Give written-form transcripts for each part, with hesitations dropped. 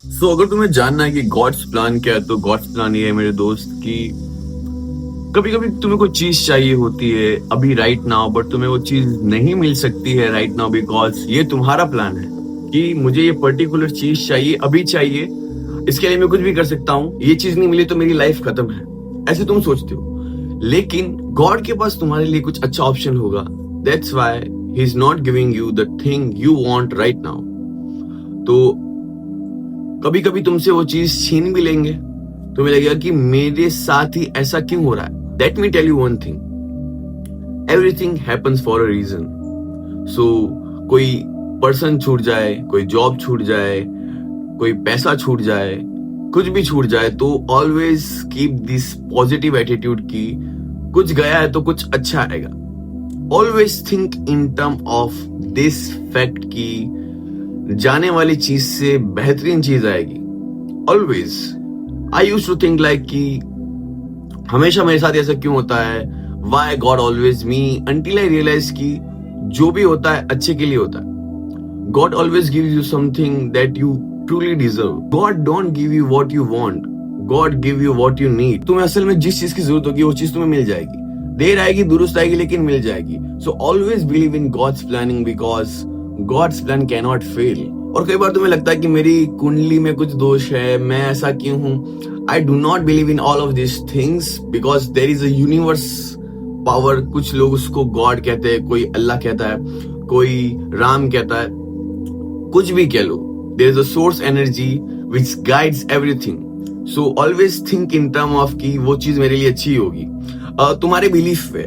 अगर तुम्हें जानना है कि गॉड्स प्लान क्या है तो गॉड्स प्लान ये है मेरे दोस्त कि कभी कभी तुम्हें कोई चीज चाहिए होती है अभी राइट नाउ, बट तुम्हें वो चीज नहीं मिल सकती है राइट नाउ बिकॉज ये तुम्हारा प्लान है कि मुझे ये पर्टिकुलर चीज चाहिए, अभी चाहिए, इसके लिए मैं कुछ भी कर सकता हूँ, ये चीज नहीं मिली तो मेरी लाइफ खत्म है, ऐसे तुम सोचते हो। लेकिन गॉड के पास तुम्हारे लिए कुछ अच्छा ऑप्शन होगा। That's why he is not giving you the thing you want right now. तो कभी कभी तुमसे वो चीज छीन भी लेंगे, तुम्हें लगेगा कि मेरे साथ ही ऐसा क्यों हो रहा है। Let me tell you one thing, everything happens for a reason. So कोई पर्सन छूट जाए, कोई जॉब छूट जाए, कोई पैसा छूट जाए, कुछ भी छूट जाए, तो always keep this positive attitude की कुछ गया है तो कुछ अच्छा आएगा। Always think in term of this fact की जाने वाली चीज से बेहतरीन चीज आएगी। Always I use to think like कि हमेशा मेरे साथ ऐसा क्यों होता है, why God always me, until I realise कि जो भी होता है अच्छे के लिए होता है। God always gives you something that you truly deserve. God don't give you what you want, God give you what you need. तुम्हें असल में जिस चीज की जरूरत होगी वो चीज तुम्हें मिल जाएगी, देर आएगी दुरुस्त आएगी लेकिन मिल जाएगी। So always believe in God's planning because God's plan can not fail. और कई बार तुम्हें लगता है कि मेरी कुंडली में कुछ दोष है, मैं ऐसा क्यों हूं। I do not believe in all of this things because there is a universe power. कुछ लोग उसको गॉड कहते हैं, कोई अल्लाह कहता है, कोई राम कहता है, कुछ भी कह लो। There is a source energy which guides everything. So always think in term of कि वो चीज मेरे लिए अच्छी होगी तुम्हारे बिलीफ पे।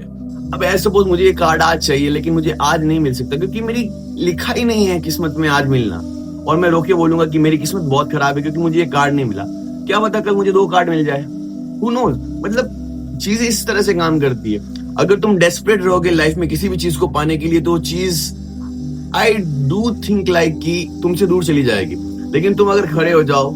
अब ऐसे सपोज मुझे ये कार्ड आज चाहिए लेकिन मुझे आज नहीं मिल सकता क्योंकि मेरी लिखा ही नहीं है किस्मत में आज मिलना, और मैं रोके बोलूंगा कि मेरी किस्मत बहुत खराब है क्योंकि मुझे ये कार्ड नहीं मिला। क्या पता कल मुझे 2 कार्ड मिल जाए, हु नोज। मतलब चीजें इस तरह से काम करती है। अगर तुम डेस्परेट रहोगे लाइफ में किसी भी चीज को पाने के लिए तो चीज आई डू थिंक लाइक कि तुमसे दूर चली जाएगी। लेकिन तुम अगर खड़े हो जाओ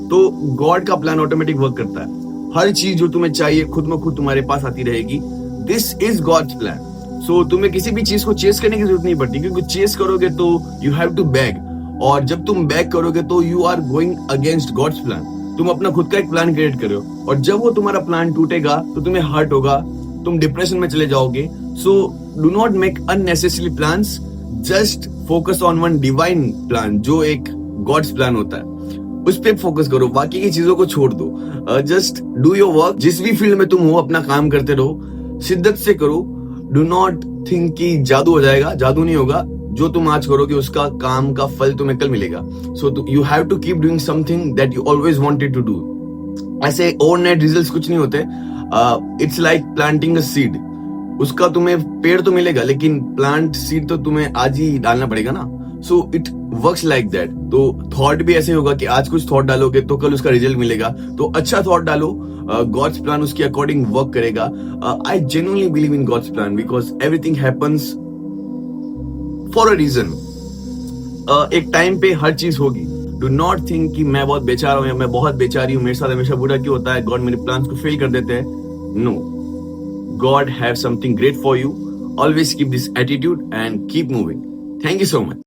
तो गॉड का प्लान ऑटोमेटिक वर्क करता है। हर चीज जो तुम्हें चाहिए खुद में खुद तुम्हारे पास आती रहेगी। This is God's plan. So तुम्हें किसी भी चीज को चेस करने की जरूरत नहीं पड़ती क्योंकि चेस करोगे तो यू हैव टू बैग, और जब तुम बैग करोगे तो you are going against God's plan. तुम अपना खुद का एक प्लान क्रिएट करो और जब वो तुम्हारा प्लान टूटेगा तो तुम्हें हर्ट होगा, तुम डिप्रेशन में चले जाओगे। So do not make unnecessary plans, just focus on one divine plan जो एक गॉड्स प्लान होता है, उस पर फोकस करो, बाकी की चीजों को छोड़ दो। Just do your work. जिस भी फील्ड में तुम हो अपना काम करते रहो, शिद्दत से करो। डू नॉट थिंक कि जादू हो जाएगा, जादू नहीं होगा। जो तुम आज करोगे उसका काम का फल तुम्हें कल मिलेगा। So you have to keep doing something that you always wanted to do. ऐसे ओवरनाइट रिजल्ट्स कुछ नहीं होते। It's like planting a seed. उसका तुम्हें पेड़ तो मिलेगा लेकिन प्लांट सीड तो तुम्हें आज ही डालना पड़ेगा ना। So it works like that. तो थॉट भी ऐसे होगा कि आज कुछ थॉट डालोगे तो कल उसका रिजल्ट मिलेगा। तो अच्छा थॉट डालो, गॉड्स प्लान उसके अकॉर्डिंग वर्क करेगा। I genuinely believe in God's plan because everything happens for a reason. एक टाइम पे हर चीज होगी। डू नॉट थिंक कि मैं बहुत बेचारा हूं या मैं बहुत बेचारी हूं, मेरे साथ हमेशा बुरा क्यों होता है, गॉड मेरे प्लान्स को फेल कर देते हैं। No, God have something great for you. Always keep this attitude and keep moving. Thank you so much.